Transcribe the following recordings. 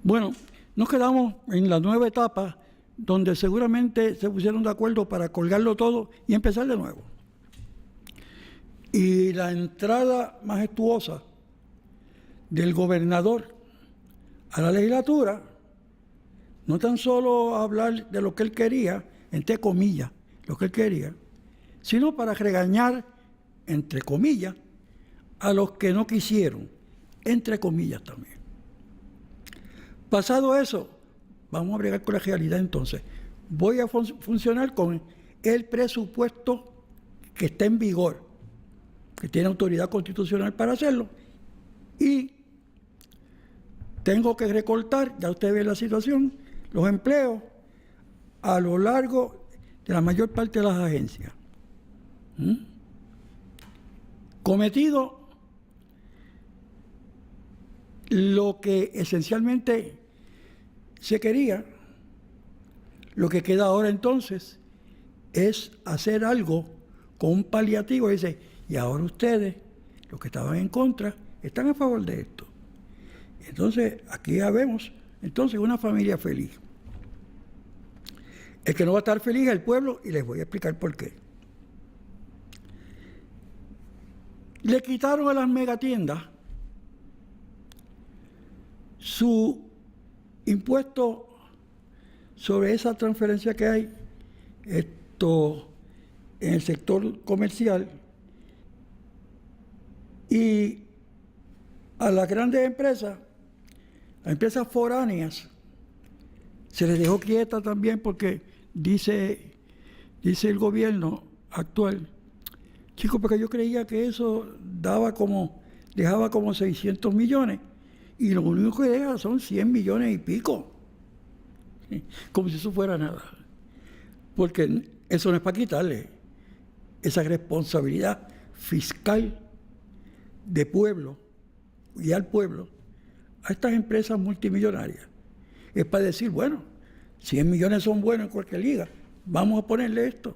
Bueno, nos quedamos en la nueva etapa donde seguramente se pusieron de acuerdo para colgarlo todo y empezar de nuevo. Y la entrada majestuosa del gobernador a la legislatura, no tan solo hablar de lo que él quería, entre comillas, lo que él quería, sino para regañar, entre comillas, a los que no quisieron, entre comillas también. Pasado eso, vamos a bregar con la realidad entonces. Voy a funcionar con el presupuesto que está en vigor, que tiene autoridad constitucional para hacerlo, y tengo que recortar, ya usted ve la situación, los empleos a lo largo de la mayor parte de las agencias. Cometido lo que esencialmente se quería, lo que queda ahora entonces es hacer algo con un paliativo. Dice, y ahora ustedes, los que estaban en contra, están a favor de esto. Entonces, aquí ya vemos entonces una familia feliz. El que no va a estar feliz es el pueblo, y les voy a explicar por qué. Le quitaron a las megatiendas su impuesto sobre esa transferencia que hay en el sector comercial, y a las grandes empresas, las empresas foráneas, se les dejó quieta también porque dice el gobierno actual, chicos, porque yo creía que eso dejaba como 600 millones y lo único que deja son 100 millones y pico. Como si eso fuera nada. Porque eso no es para quitarle esa responsabilidad fiscal de pueblo y al pueblo a estas empresas multimillonarias. Es para decir, bueno, 100 millones son buenos en cualquier liga, vamos a ponerle esto.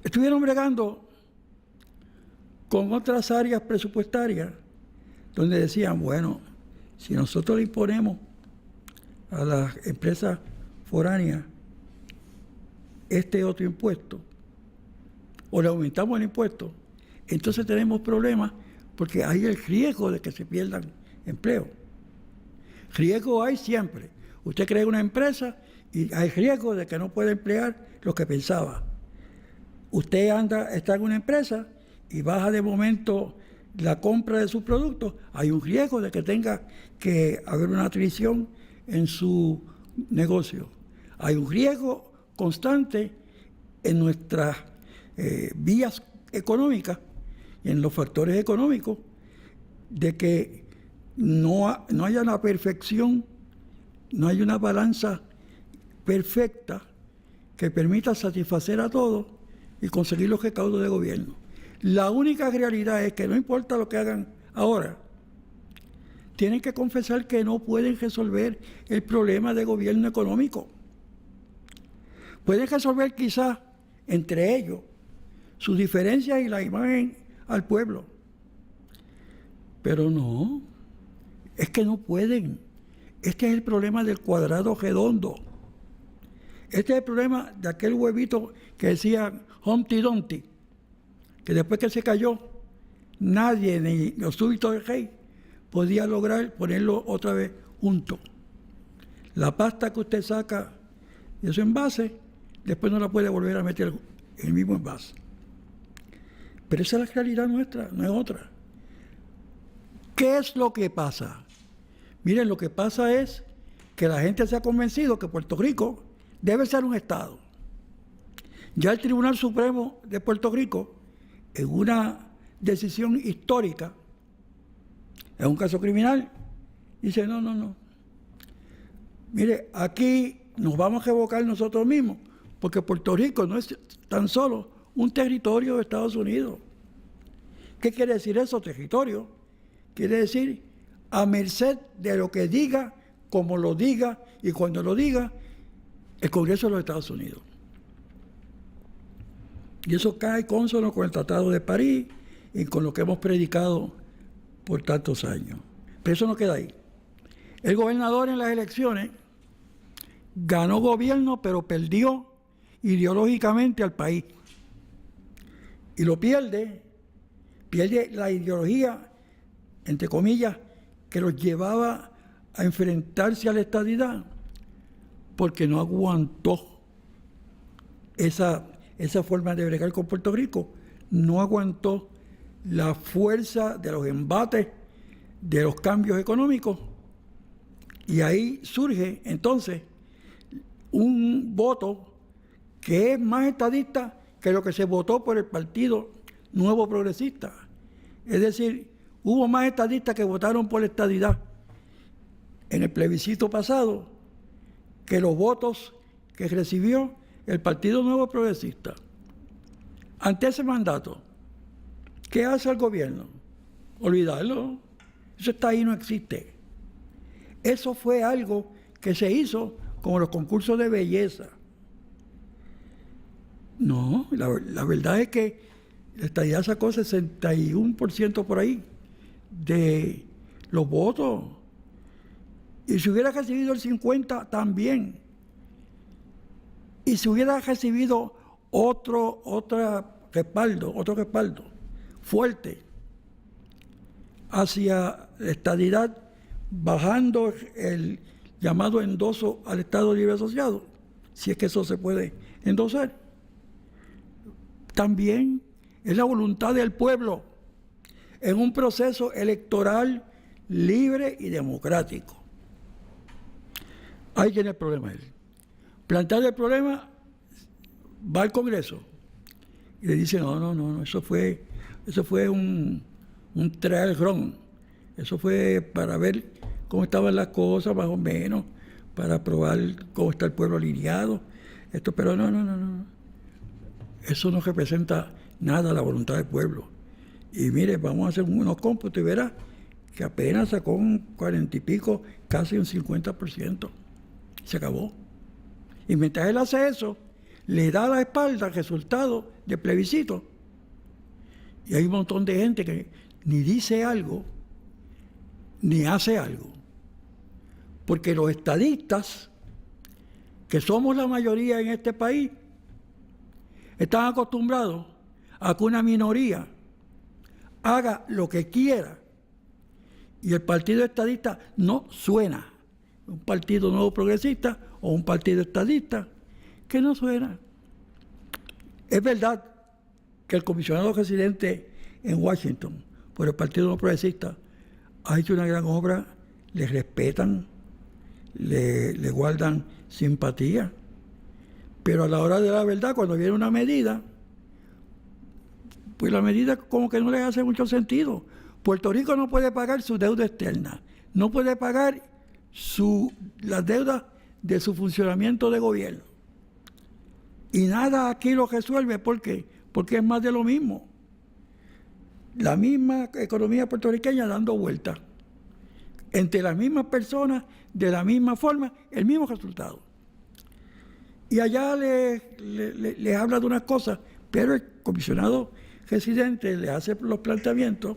Estuvieron bregando con otras áreas presupuestarias donde decían, bueno, si nosotros le imponemos a las empresas foráneas este otro impuesto, o le aumentamos el impuesto, entonces tenemos problemas porque hay el riesgo de que se pierdan empleos. Riesgo hay siempre. Usted crea una empresa y hay riesgo de que no pueda emplear lo que pensaba. Usted está en una empresa y baja de momento la compra de sus productos, hay un riesgo de que tenga que haber una atrición en su negocio. Hay un riesgo constante en nuestras vías económicas, en los factores económicos, de que no haya una perfección, no hay una balanza perfecta que permita satisfacer a todos y conseguir los recaudos de gobierno. La única realidad es que no importa lo que hagan ahora, tienen que confesar que no pueden resolver el problema de gobierno económico. Pueden resolver quizás entre ellos sus diferencias y la imagen al pueblo, pero no, es que no pueden. Este es el problema del cuadrado redondo. Este es el problema de aquel huevito que decía Humpty Dumpty, que después que se cayó, nadie, ni los súbditos del rey, podía lograr ponerlo otra vez junto. La pasta que usted saca de su envase, después no la puede volver a meter en el mismo envase. Pero esa es la realidad nuestra, no es otra. ¿Qué es lo que pasa? Miren, lo que pasa es que la gente se ha convencido que Puerto Rico debe ser un Estado. Ya el Tribunal Supremo de Puerto Rico, en una decisión histórica, en un caso criminal, dice, no. Mire, aquí nos vamos a revocar nosotros mismos, porque Puerto Rico no es tan solo un territorio de Estados Unidos. ¿Qué quiere decir eso, territorio? Quiere decir a merced de lo que diga, como lo diga y cuando lo diga el Congreso de los Estados Unidos. Y eso cae cónsono con el Tratado de París y con lo que hemos predicado por tantos años. Pero eso no queda ahí. El gobernador en las elecciones ganó gobierno, pero perdió ideológicamente al país. Y lo pierde la ideología, entre comillas, que los llevaba a enfrentarse a la estadidad, porque no aguantó esa forma de bregar con Puerto Rico, no aguantó la fuerza de los embates, de los cambios económicos, y ahí surge entonces un voto que es más estadista que lo que se votó por el Partido Nuevo Progresista. Es decir, hubo más estadistas que votaron por la estadidad en el plebiscito pasado que los votos que recibió el Partido Nuevo Progresista. Ante ese mandato, ¿qué hace el gobierno? Olvidarlo. Eso está ahí, no existe. Eso fue algo que se hizo como los concursos de belleza. No, la verdad es que la estadidad sacó 61% por ahí de los votos. Y si hubiera recibido el 50% también. Y si hubiera recibido otro respaldo fuerte hacia la estadidad, bajando el llamado endoso al Estado Libre Asociado, si es que eso se puede endosar, también es la voluntad del pueblo en un proceso electoral libre y democrático. Ahí tiene el problema él. Plantear el problema, va al Congreso y le dice, no, eso fue un trial run. Eso fue para ver cómo estaban las cosas, más o menos, para probar cómo está el pueblo alineado. Pero no. Eso no representa nada a la voluntad del pueblo. Y mire, vamos a hacer unos cómputos y verá que apenas sacó un 40 y pico, casi un 50%. Se acabó. Y mientras él hace eso, le da la espalda al resultado del plebiscito. Y hay un montón de gente que ni dice algo, ni hace algo. Porque los estadistas, que somos la mayoría en este país, están acostumbrados a que una minoría haga lo que quiera. Y el partido estadista no suena. Un partido nuevo progresista o un partido estadista que no suena. Es verdad que el comisionado residente en Washington por el Partido Nuevo Progresista ha hecho una gran obra, le respetan, le guardan simpatía, pero a la hora de la verdad, cuando viene una medida, pues la medida como que no les hace mucho sentido. Puerto Rico no puede pagar su deuda externa, no puede pagar las deudas de su funcionamiento de gobierno. Y nada aquí lo resuelve. ¿Por qué? Porque es más de lo mismo. La misma economía puertorriqueña dando vueltas. Entre las mismas personas, de la misma forma, el mismo resultado. Y allá les habla de unas cosas, pero el comisionado residente le hace los planteamientos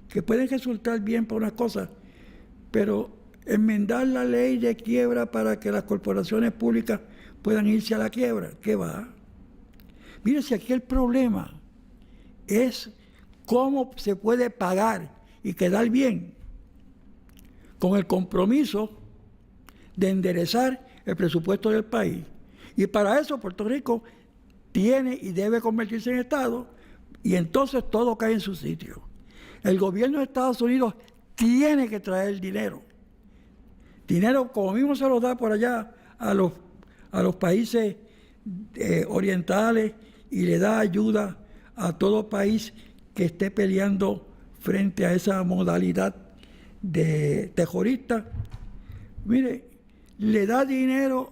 que pueden resultar bien para unas cosas, pero enmendar la ley de quiebra para que las corporaciones públicas puedan irse a la quiebra, ¿qué va? Mire, si aquí el problema es cómo se puede pagar y quedar bien con el compromiso de enderezar el presupuesto del país. Y para eso Puerto Rico tiene y debe convertirse en Estado, y entonces todo cae en su sitio. El gobierno de Estados Unidos tiene que traer dinero. Dinero como mismo se lo da por allá a los países orientales, y le da ayuda a todo país que esté peleando frente a esa modalidad de terrorista. Mire, le da dinero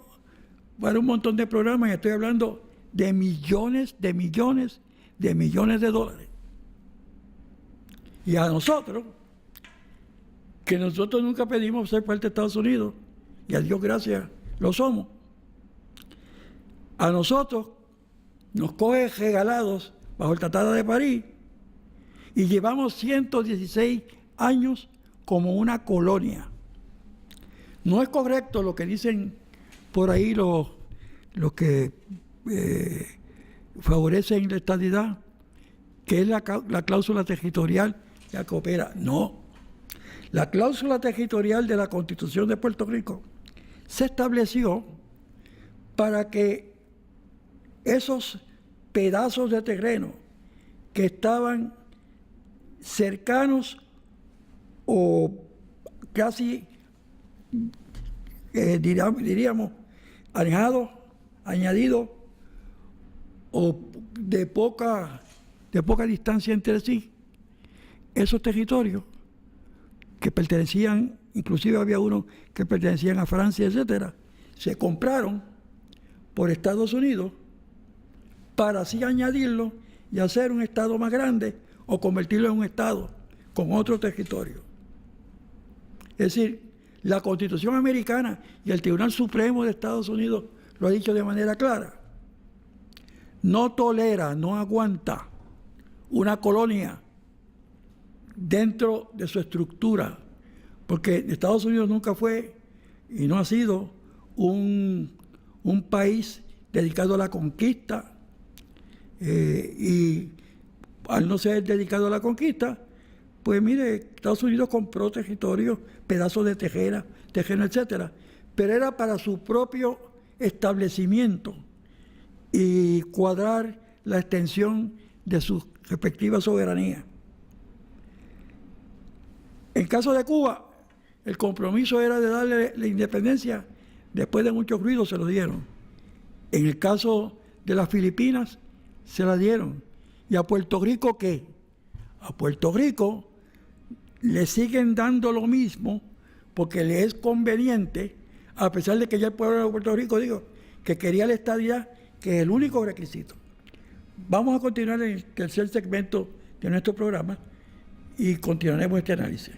para un montón de programas, y estoy hablando de millones de dólares. Y a nosotros, que nosotros nunca pedimos ser parte de Estados Unidos, y a Dios gracias lo somos, a nosotros nos coge regalados bajo el Tratado de París, y llevamos 116 años como una colonia. No es correcto lo que dicen por ahí los que favorecen la estadidad, que es la cláusula territorial que opera. No. La cláusula territorial de la Constitución de Puerto Rico se estableció para que esos pedazos de terreno que estaban cercanos o casi, diríamos, alejados, añadidos o de poca distancia entre sí, esos territorios que pertenecían, inclusive había unos que pertenecían a Francia, etcétera, se compraron por Estados Unidos para así añadirlo y hacer un estado más grande o convertirlo en un estado con otro territorio. Es decir, la Constitución americana y el Tribunal Supremo de Estados Unidos lo ha dicho de manera clara. No tolera, no aguanta una colonia dentro de su estructura, porque Estados Unidos nunca fue y no ha sido un país dedicado a la conquista, y al no ser dedicado a la conquista, pues mire, Estados Unidos compró territorios, pedazos de terreno, etcétera, pero era para su propio establecimiento y cuadrar la extensión de sus respectivas soberanías. En caso de Cuba, el compromiso era de darle la independencia, después de muchos ruidos se lo dieron. En el caso de las Filipinas, se la dieron. ¿Y a Puerto Rico qué? A Puerto Rico le siguen dando lo mismo porque le es conveniente, a pesar de que ya el pueblo de Puerto Rico dijo que quería la estadidad, que es el único requisito. Vamos a continuar en el tercer segmento de nuestro programa y continuaremos este análisis.